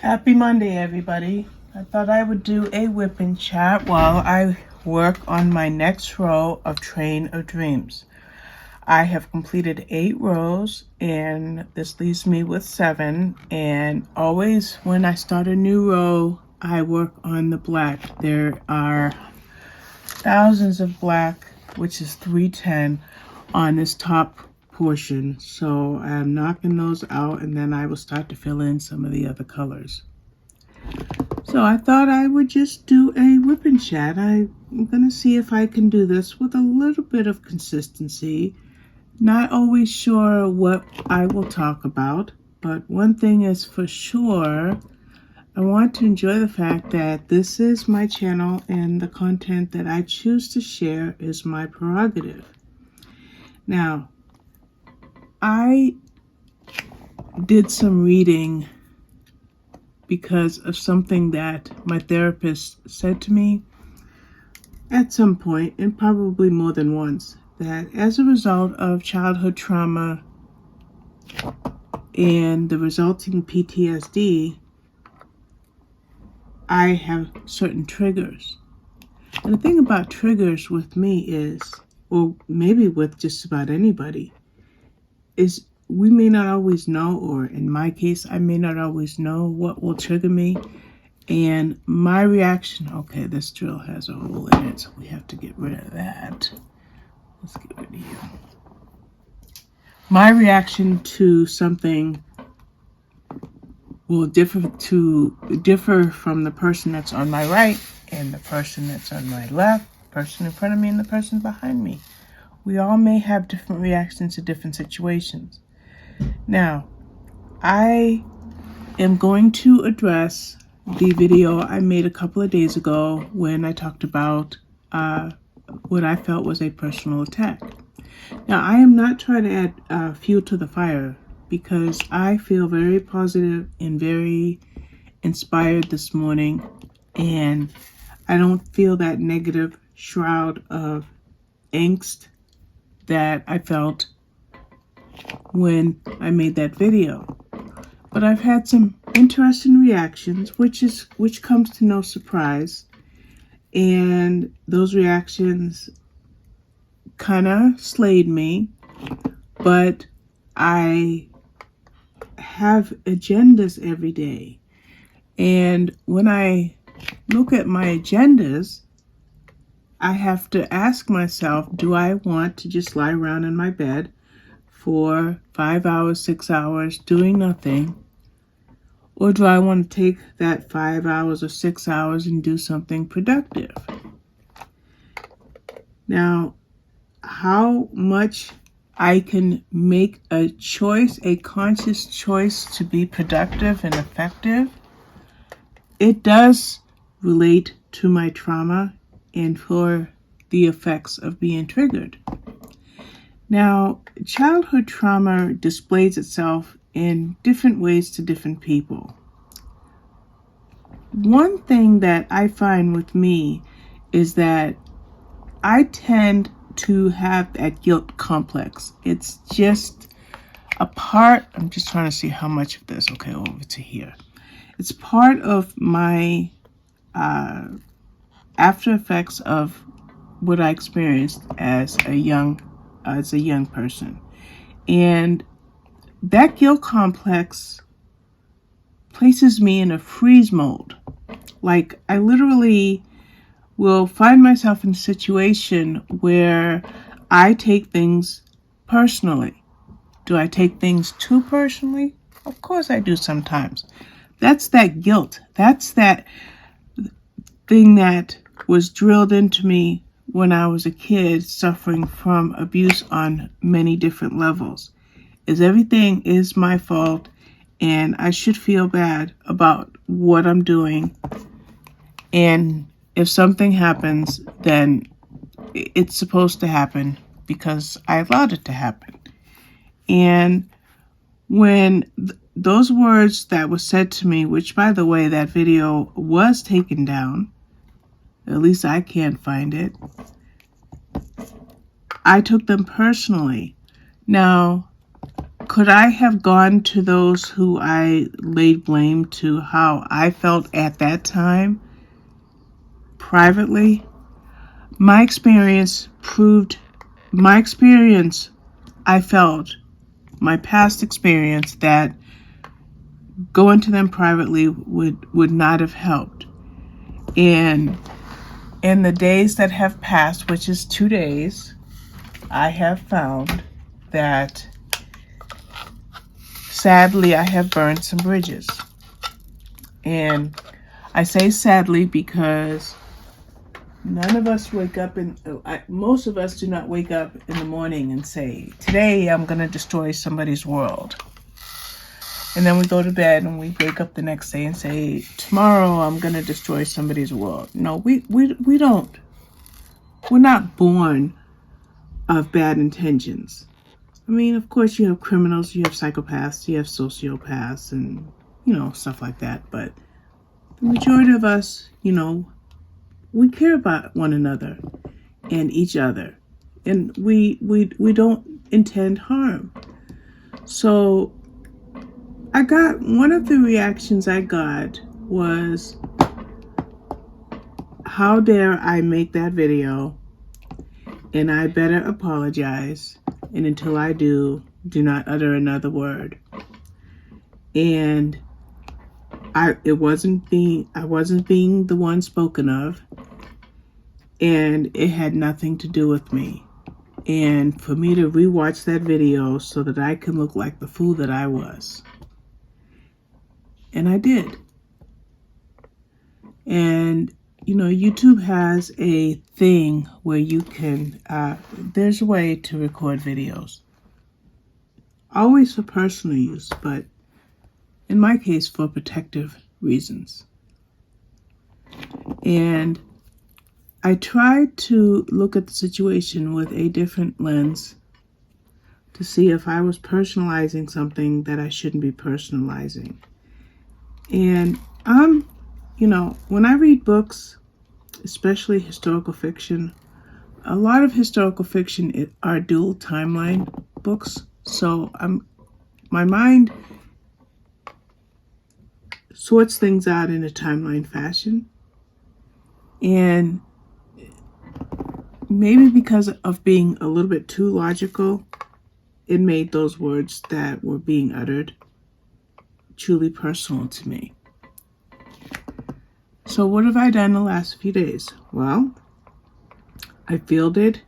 Happy Monday, everybody. I thought I would do a whip and chat while I work on my next row of Train of Dreams. I have completed 8 rows and this leaves me with 7, and always when I start a new row I work on the black. There are thousands of black, which is 310 on this top portion, so I'm knocking those out and then I will start to fill in some of the other colors. So I thought I would just do a whip and chat. I'm gonna see if I can do this with a little bit of consistency. Not always sure what I will talk about, but one thing is for sure, I want to enjoy the fact that this is my channel and the content that I choose to share is my prerogative. Now, I did some reading because of something that my therapist said to me at some point, and probably more than once, that as a result of childhood trauma and the resulting PTSD, I have certain triggers. And the thing about triggers with me is, or maybe with just about anybody, is we may not always know, or in my case, I may not always know what will trigger me. And my reaction, okay, this drill has a hole in it, so we have to get rid of that. Let's get rid of you. My reaction to something will differ from the person that's on my right and the person that's on my left, the person in front of me and the person behind me. We all may have different reactions to different situations. Now, I am going to address the video I made a couple of days ago when I talked about what I felt was a personal attack. Now, I am not trying to add fuel to the fire because I feel very positive and very inspired this morning, and I don't feel that negative shroud of angst that I felt when I made that video. But I've had some interesting reactions, which comes to no surprise, and those reactions kind of slayed me, but I have agendas every day, and when I look at my agendas, I have to ask myself, do I want to just lie around in my bed for 5 hours, 6 hours doing nothing? Or do I want to take that 5 hours or 6 hours and do something productive? Now, how much I can make a choice, a conscious choice to be productive and effective, it does relate to my trauma and for the effects of being triggered. Now, childhood trauma displays itself in different ways to different people. One thing that I find with me is that I tend to have that guilt complex. It's just a part, I'm just trying to see how much of this, okay, over to here. It's part of my after effects of what I experienced as a young person. And that guilt complex places me in a freeze mode. Like, I literally will find myself in a situation where I take things personally. Do I take things too personally? Of course I do sometimes. That's that guilt. That's that thing that was drilled into me when I was a kid suffering from abuse on many different levels. Is everything is my fault and I should feel bad about what I'm doing, and if something happens, then it's supposed to happen because I allowed it to happen. And when those words that were said to me, which by the way, that video was taken down, at least I can't find it, I took them personally. Now, Could I have gone to those who I laid blame to how I felt at that time privately? My experience, I felt, my past experience, that going to them privately would not have helped. And in the days that have passed, which is 2 days, I have found that sadly I have burned some bridges. And I say sadly because none of us wake up most of us do not wake up in the morning and say, today I'm going to destroy somebody's world. And then we go to bed and we wake up the next day and say, tomorrow I'm going to destroy somebody's world. No, we don't. We're not born of bad intentions. I mean, of course you have criminals, you have psychopaths, you have sociopaths, and, stuff like that. But the majority of us, we care about one another and each other. And we don't intend harm. So one of the reactions I got was, how dare I make that video, and I better apologize, and until I do not utter another word. And I wasn't being the one spoken of, and it had nothing to do with me. And for me to rewatch that video so that I can look like the fool that I was. And I did. And, YouTube has a thing where you can, there's a way to record videos. Always for personal use, but in my case, for protective reasons. And I tried to look at the situation with a different lens to see if I was personalizing something that I shouldn't be personalizing. And when I read books, especially historical fiction, a lot of historical fiction are dual timeline books. So my mind sorts things out in a timeline fashion. And maybe because of being a little bit too logical, it made those words that were being uttered truly personal to me. So what have I done the last few days? Well, I fielded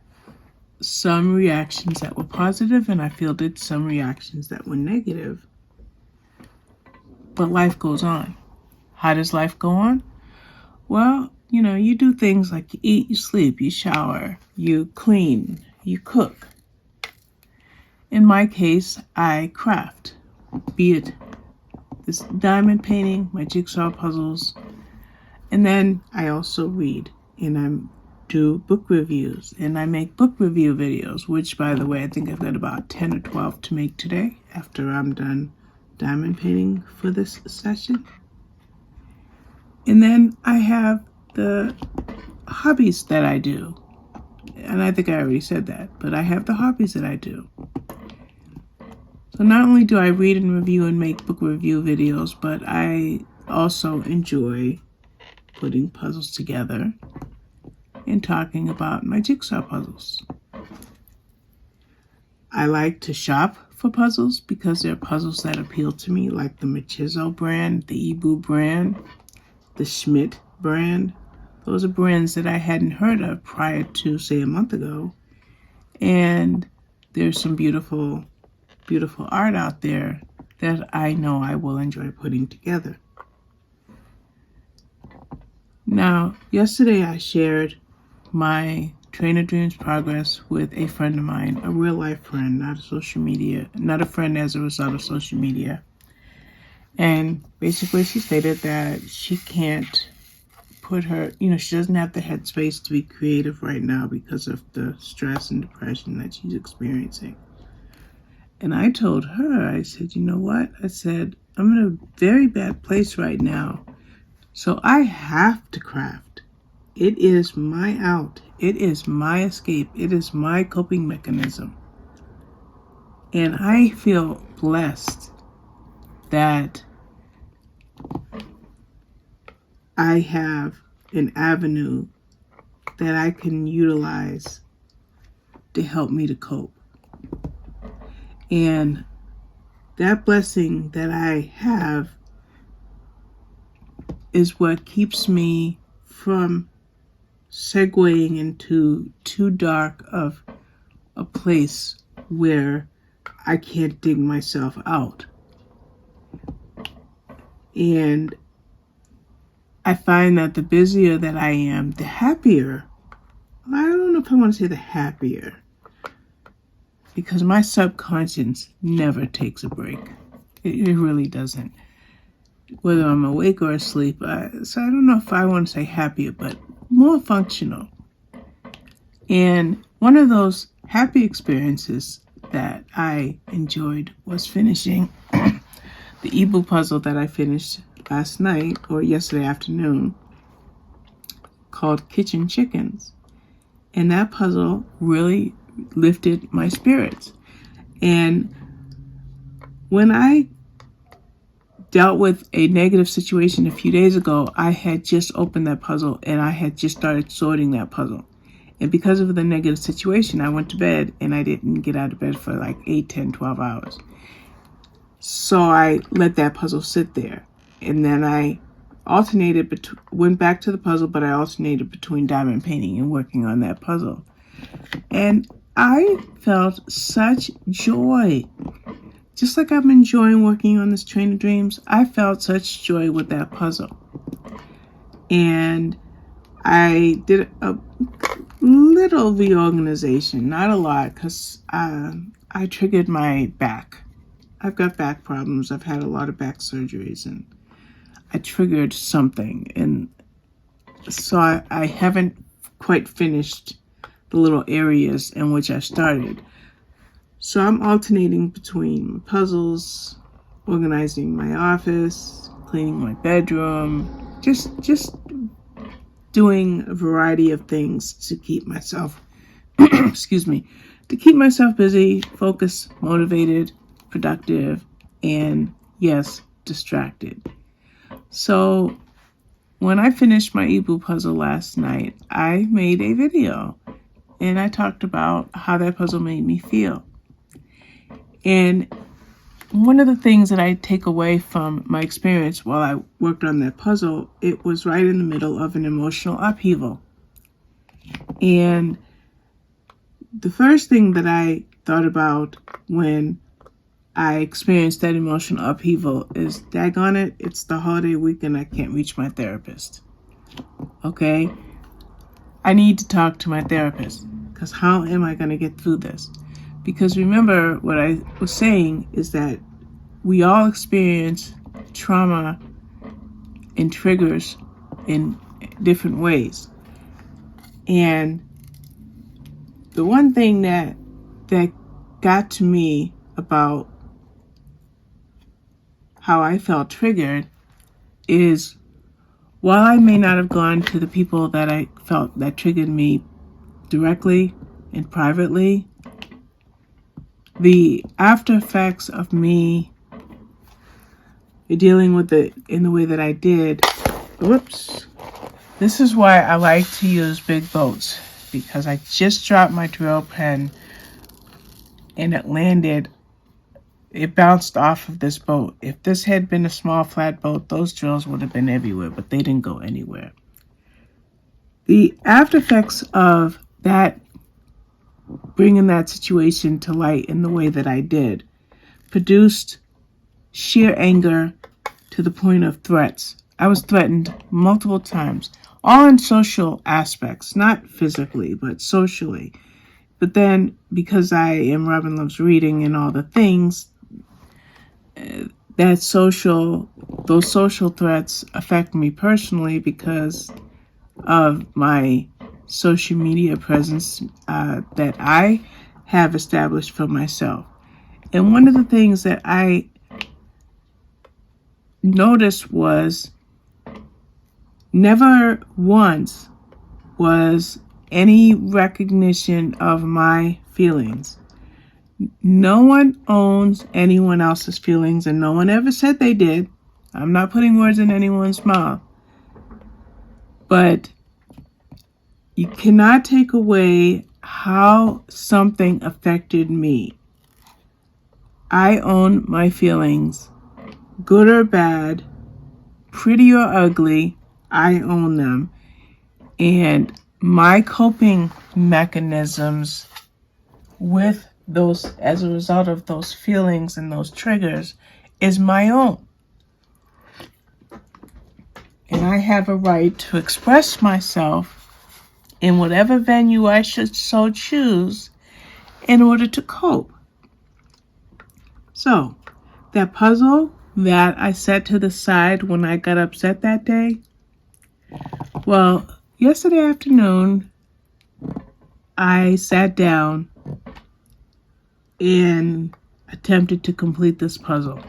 some reactions that were positive, and I fielded some reactions that were negative. But life goes on. How does life go on? Well, you do things like you eat, you sleep, you shower, you clean, you cook. In my case, I craft, be it this diamond painting, my jigsaw puzzles, and then I also read, and I do book reviews, and I make book review videos, which, by the way, I think I've got about 10 or 12 to make today after I'm done diamond painting for this session. And then I have the hobbies that I do. And I think I already said that, but I have the hobbies that I do. So not only do I read and review and make book review videos, but I also enjoy putting puzzles together and talking about my jigsaw puzzles. I like to shop for puzzles because there are puzzles that appeal to me, like the Machismo brand, the Ibu brand, the Schmidt brand. Those are brands that I hadn't heard of prior to, say, a month ago. And there's some beautiful, beautiful art out there that I know I will enjoy putting together. Now, yesterday I shared my Trainer Dreams progress with a friend of mine, a real life friend, not a friend as a result of social media. And basically she stated that she can't she doesn't have the headspace to be creative right now because of the stress and depression that she's experiencing. And I told her, I said, you know what? I said, I'm in a very bad place right now. So I have to craft. It is my out. It is my escape. It is my coping mechanism. And I feel blessed that I have an avenue that I can utilize to help me to cope. And that blessing that I have is what keeps me from segueing into too dark of a place where I can't dig myself out. And I find that the busier that I am, the happier. I don't know if I want to say the happier, because my subconscious never takes a break. It really doesn't. Whether I'm awake or asleep. So I don't know if I want to say happier, but more functional. And one of those happy experiences that I enjoyed was finishing the ebook puzzle that I finished last night or yesterday afternoon, called Kitchen Chickens. And that puzzle really lifted my spirits. And when I dealt with a negative situation a few days ago, I had just opened that puzzle and I had just started sorting that puzzle. And because of the negative situation, I went to bed and I didn't get out of bed for like 8, 10, 12 hours. So I let that puzzle sit there. And then I went back to the puzzle, but I alternated between diamond painting and working on that puzzle. And I felt such joy. Just like I'm enjoying working on this Train of Dreams, I felt such joy with that puzzle. And I did a little reorganization, not a lot, because I triggered my back. I've got back problems. I've had a lot of back surgeries, and I triggered something. And so I haven't quite finished the little areas in which I started. So I'm alternating between puzzles, organizing my office, cleaning my bedroom, just doing a variety of things to keep myself, to keep myself busy, focused, motivated, productive, and yes, distracted. So when I finished my ebook puzzle last night, I made a video and I talked about how that puzzle made me feel. And one of the things that I take away from my experience while I worked on that puzzle, it was right in the middle of an emotional upheaval. And the first thing that I thought about when I experienced that emotional upheaval is, daggone it, it's the holiday weekend, I can't reach my therapist. Okay? I need to talk to my therapist, because how am I going to get through this? Because remember, what I was saying is that we all experience trauma and triggers in different ways. And the one thing that got to me about how I felt triggered is, while I may not have gone to the people that I felt that triggered me directly and privately, the after effects of me dealing with it in the way that I did, this is why I like to use big boats, because I just dropped my drill pen and it bounced off of this boat. If this had been a small flat boat, those drills would have been everywhere, but they didn't go anywhere. The after effects of that, bringing that situation to light in the way that I did, produced sheer anger to the point of threats. I was threatened multiple times, all in social aspects, not physically, but socially. But then, because I am Robin Loves Reading and all the things, those social threats affect me personally because of my social media presence that I have established for myself. And one of the things that I noticed was, never once was any recognition of my feelings. No one owns anyone else's feelings, and no one ever said they did. I'm not putting words in anyone's mouth. But you cannot take away how something affected me. I own my feelings, good or bad, pretty or ugly. I own them. And my coping mechanisms with those, as a result of those feelings and those triggers, is my own. And I have a right to express myself in whatever venue I should so choose in order to cope. So, that puzzle that I set to the side when I got upset that day, well, yesterday afternoon, I sat down and attempted to complete this puzzle.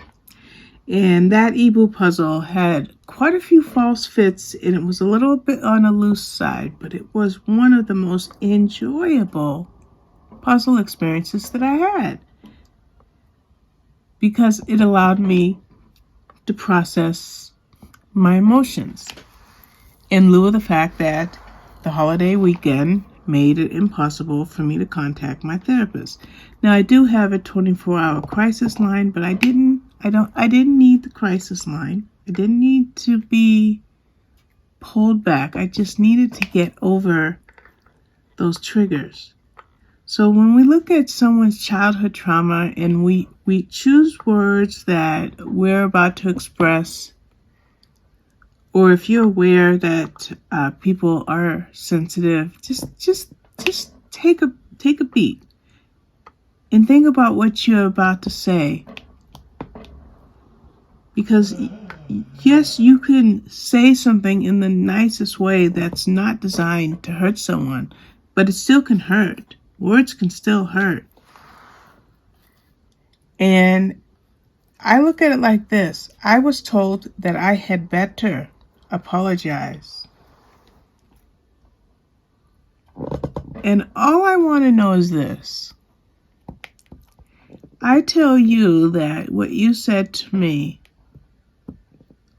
And that Ibu puzzle had quite a few false fits, and it was a little bit on the loose side, but it was one of the most enjoyable puzzle experiences that I had, because it allowed me to process my emotions in lieu of the fact that the holiday weekend made it impossible for me to contact my therapist. Now, I do have a 24-hour crisis line, but I didn't need the crisis line. I didn't need to be pulled back. I just needed to get over those triggers. So when we look at someone's childhood trauma and we choose words that we're about to express, or if you're aware that people are sensitive, just take a beat and think about what you're about to say. Because yes, you can say something in the nicest way that's not designed to hurt someone, but it still can hurt. Words can still hurt. And I look at it like this. I was told that I had better apologize. And all I want to know is this. I tell you that what you said to me,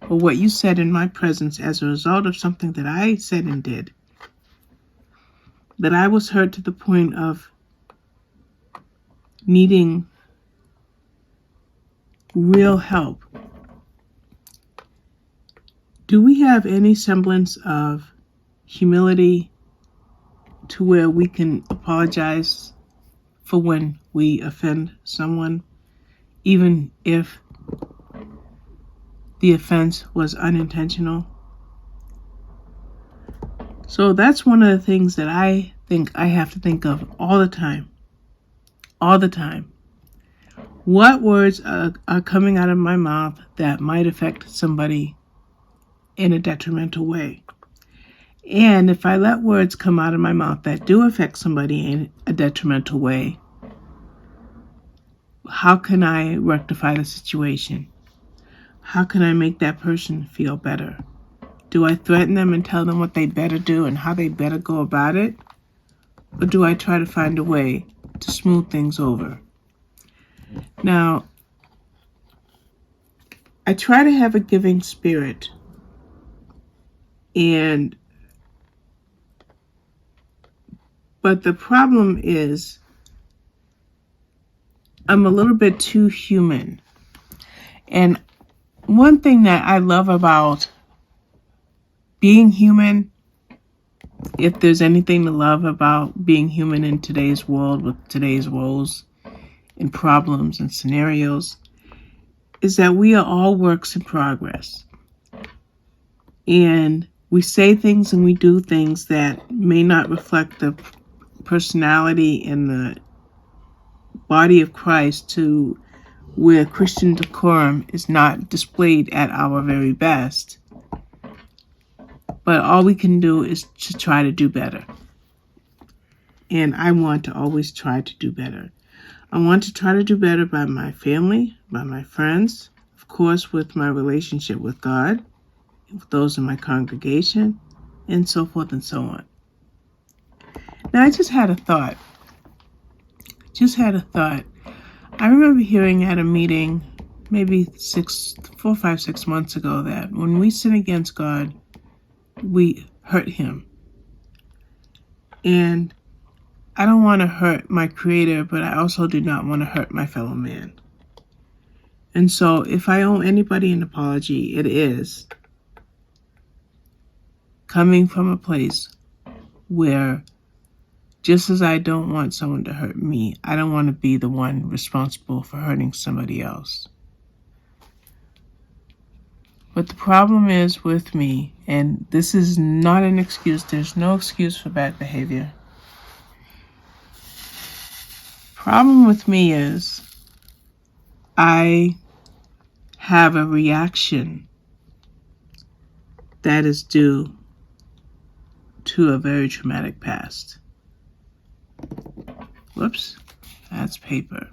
or what you said in my presence as a result of something that I said and did, that I was hurt to the point of needing real help. Do we have any semblance of humility to where we can apologize for when we offend someone, even if the offense was unintentional? So that's one of the things that I think I have to think of all the time. All the time. What words are coming out of my mouth that might affect somebody in a detrimental way? And if I let words come out of my mouth that do affect somebody in a detrimental way, how can I rectify the situation? How can I make that person feel better? Do I threaten them and tell them what they better do and how they better go about it? Or do I try to find a way to smooth things over? Now, I try to have a giving spirit, but the problem is I'm a little bit too human. And one thing that I love about being human, if there's anything to love about being human in today's world with today's woes and problems and scenarios, is that we are all works in progress. And we say things and we do things that may not reflect the personality and the body of Christ, to where Christian decorum is not displayed at our very best. But all we can do is to try to do better. And I want to always try to do better. I want to try to do better by my family, by my friends, of course, with my relationship with God, with those in my congregation, and so forth and so on. Now, I just had a thought. I remember hearing at a meeting maybe 4, 5, 6 months ago that when we sin against God, we hurt him. And I don't want to hurt my Creator, but I also do not want to hurt my fellow man. And so if I owe anybody an apology, it is coming from a place where, just as I don't want someone to hurt me, I don't want to be the one responsible for hurting somebody else. But the problem is with me, and this is not an excuse, there's no excuse for bad behavior. Problem with me is I have a reaction that is due to a very traumatic past. Whoops, that's paper.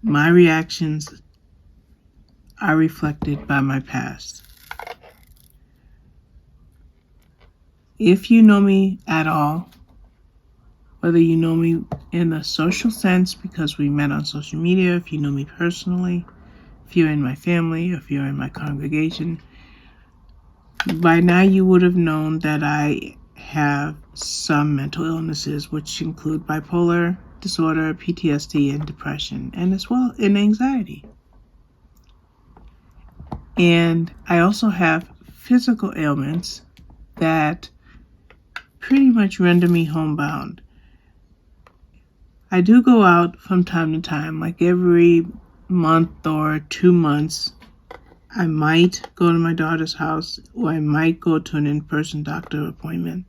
My reactions are reflected by my past. If you know me at all, whether you know me in a social sense because we met on social media, if you know me personally, if you're in my family, if you're in my congregation, by now you would have known that I have some mental illnesses, which include bipolar disorder, PTSD, and depression, and as well in anxiety. And I also have physical ailments that pretty much render me homebound. I do go out from time to time, like every month or 2 months. I might go to my daughter's house, or I might go to an in-person doctor appointment.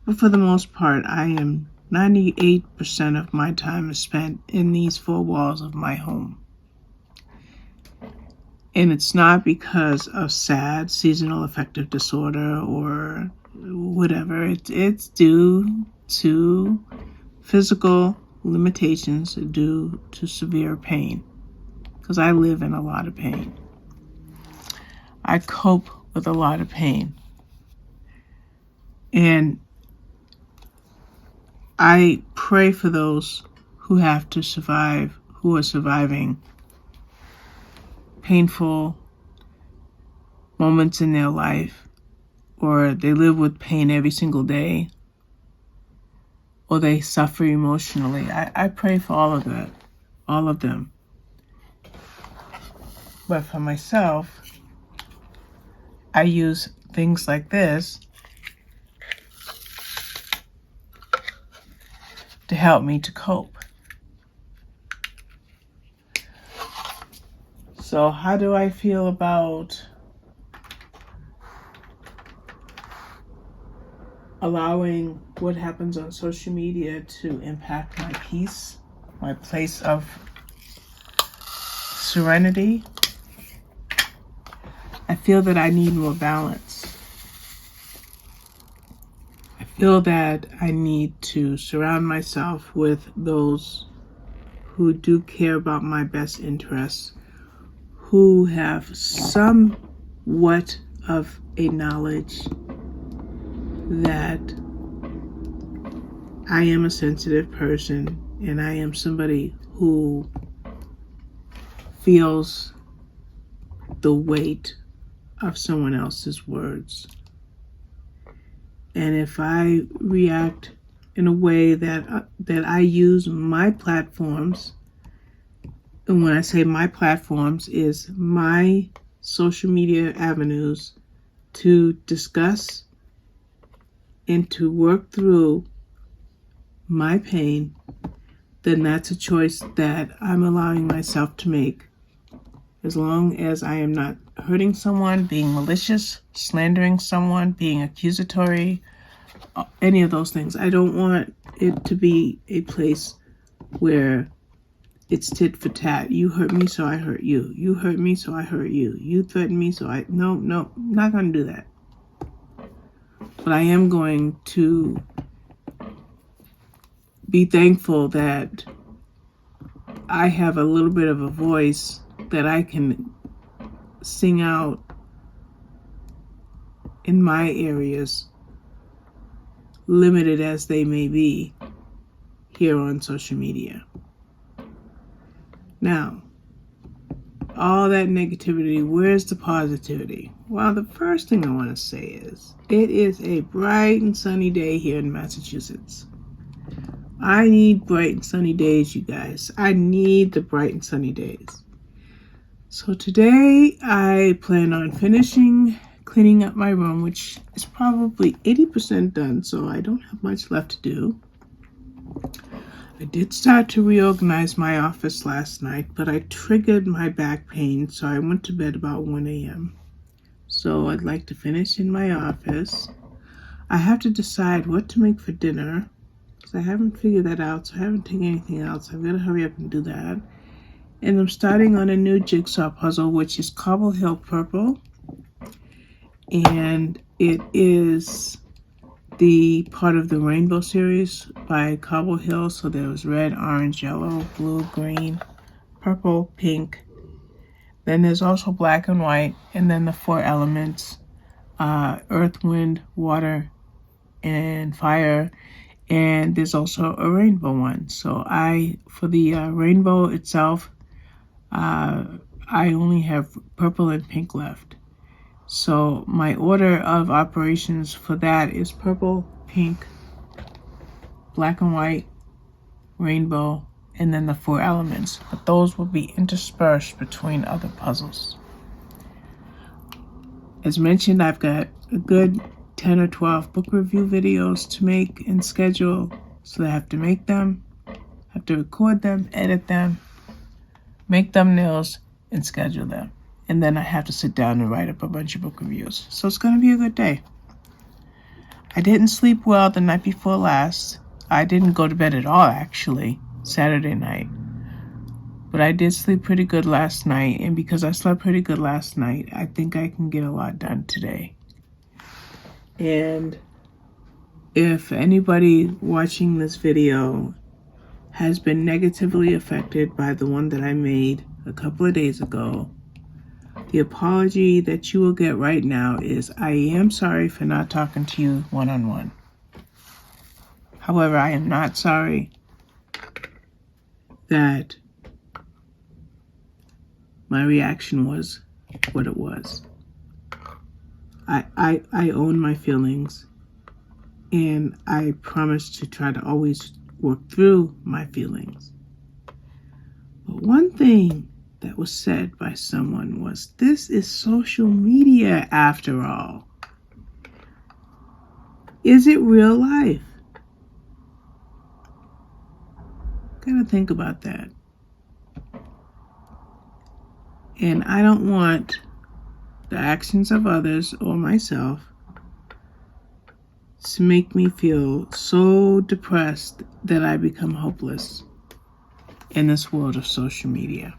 But for the most part, 98% of my time is spent in these 4 walls of my home. And it's not because of SAD, seasonal affective disorder, or whatever. It's due to physical limitations due to severe pain, because I live in a lot of pain. I cope with a lot of pain. And I pray for those who have to survive, who are surviving painful moments in their life, or they live with pain every single day, or they suffer emotionally. I pray for all of that, all of them. But for myself, I use things like this to help me to cope. So how do I feel about allowing what happens on social media to impact my peace, my place of serenity? I feel that I need more balance. I feel that I need to surround myself with those who do care about my best interests, who have somewhat of a knowledge that I am a sensitive person and I am somebody who feels the weight of someone else's words. And if I react in a way that I use my platforms, and when I say my platforms is my social media avenues to discuss and to work through my pain, then that's a choice that I'm allowing myself to make. As long as I am not hurting someone, being malicious, slandering someone, being accusatory, any of those things. I don't want it to be a place where it's tit for tat. You hurt me, so I hurt you. You hurt me, so I hurt you. You threaten me, so No, I'm not going to do that. But I am going to be thankful that I have a little bit of a voice that I can sing out in my areas, limited as they may be, here on social media. Now, all that negativity, where's the positivity? Well, the first thing I want to say is, it is a bright and sunny day here in Massachusetts. I need bright and sunny days, you guys. I need the bright and sunny days. So today, I plan on cleaning up my room, which is probably 80% done, so I don't have much left to do. I did start to reorganize my office last night, but I triggered my back pain, so I went to bed about 1 a.m. So I'd like to finish in my office. I have to decide what to make for dinner, because I haven't figured that out, so I haven't taken anything else. I've got to hurry up and do that. And I'm starting on a new jigsaw puzzle, which is Cobble Hill Purple. And it is the part of the Rainbow series by Cobble Hill. So there was red, orange, yellow, blue, green, purple, pink. Then there's also black and white. And then the 4 elements, earth, wind, water, and fire. And there's also a rainbow one. So for the rainbow itself, I only have purple and pink left. So my order of operations for that is purple, pink, black and white, rainbow, and then the 4 elements. But those will be interspersed between other puzzles. As mentioned, I've got a good 10 or 12 book review videos to make and schedule. So I have to make them, have to record them, edit them, make thumbnails, and schedule them. And then I have to sit down and write up a bunch of book reviews. So it's going to be a good day. I didn't sleep well the night before last. I didn't go to bed at all, actually, Saturday night. But I did sleep pretty good last night. And because I slept pretty good last night, I think I can get a lot done today. And if anybody watching this video has been negatively affected by the one that I made a couple of days ago, the apology that you will get right now is, I am sorry for not talking to you one-on-one. However, I am not sorry that my reaction was what it was. I own my feelings, and I promise to try to always work through my feelings. But one thing that was said by someone was, this is social media after all. Is it real life? Gotta think about that. And I don't want the actions of others or myself to make me feel so depressed that I become hopeless in this world of social media.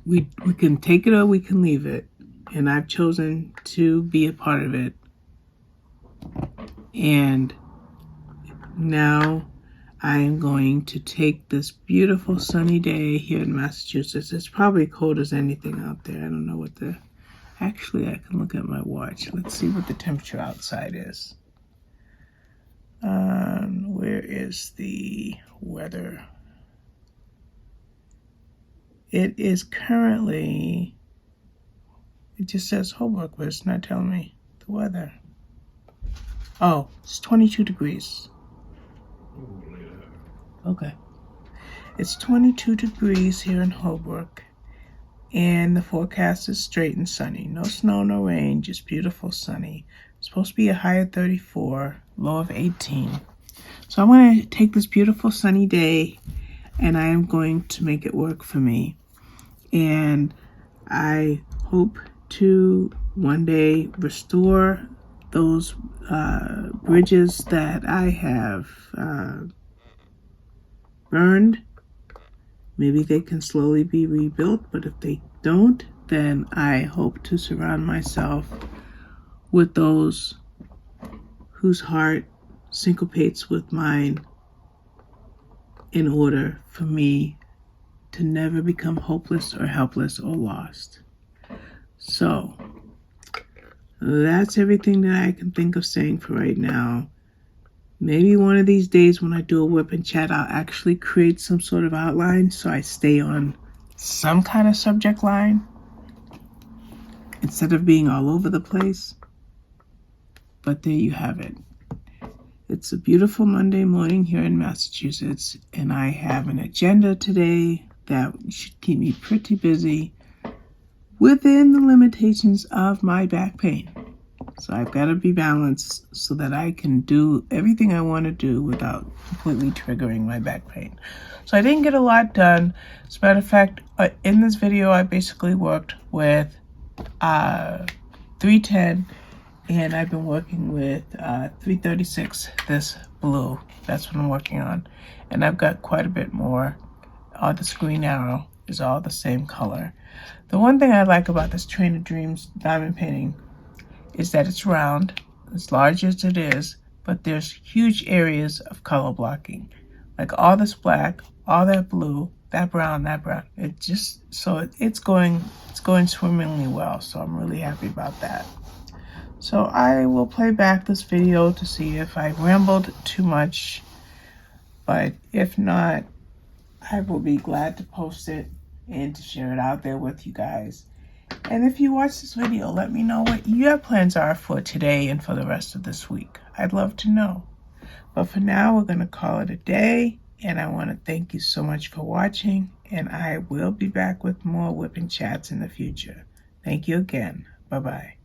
We can take it or we can leave it. And I've chosen to be a part of it. And now I am going to take this beautiful sunny day here in Massachusetts. It's probably cold as anything out there. I don't know what actually I can look at my watch. Let's see what the temperature outside is. Where is the weather? It is currently, it just says Holbrook, but it's not telling me the weather. Oh, it's 22 degrees. Okay. It's 22 degrees here in Holbrook, and the forecast is straight and sunny. No snow, no rain, just beautiful sunny. It's supposed to be a high of 34, low of 18. So I'm going to take this beautiful sunny day, and I am going to make it work for me. And I hope to one day restore those bridges that I have burned. Maybe they can slowly be rebuilt, but if they don't, then I hope to surround myself with those whose heart syncopates with mine in order for me to never become hopeless or helpless or lost. So that's everything that I can think of saying for right now. Maybe one of these days when I do a WIP and chat, I'll actually create some sort of outline so I stay on some kind of subject line instead of being all over the place. But there you have it. It's a beautiful Monday morning here in Massachusetts, and I have an agenda today that should keep me pretty busy within the limitations of my back pain. So I've got to be balanced so that I can do everything I want to do without completely triggering my back pain. So I didn't get a lot done. As a matter of fact, in this video, I basically worked with 310, and I've been working with 336, this blue. That's what I'm working on. And I've got quite a bit more. This green arrow is all the same color. The one thing I like about this Train of Dreams diamond painting is that it's round, as large as it is, but there's huge areas of color blocking. Like all this black, all that blue, that brown, that brown. It just, so it's going swimmingly well. So I'm really happy about that. So I will play back this video to see if I rambled too much, but if not, I will be glad to post it and to share it out there with you guys. And if you watch this video, let me know what your plans are for today and for the rest of this week. I'd love to know. But for now, we're going to call it a day. And I want to thank you so much for watching. And I will be back with more WIP and chats in the future. Thank you again. Bye-bye.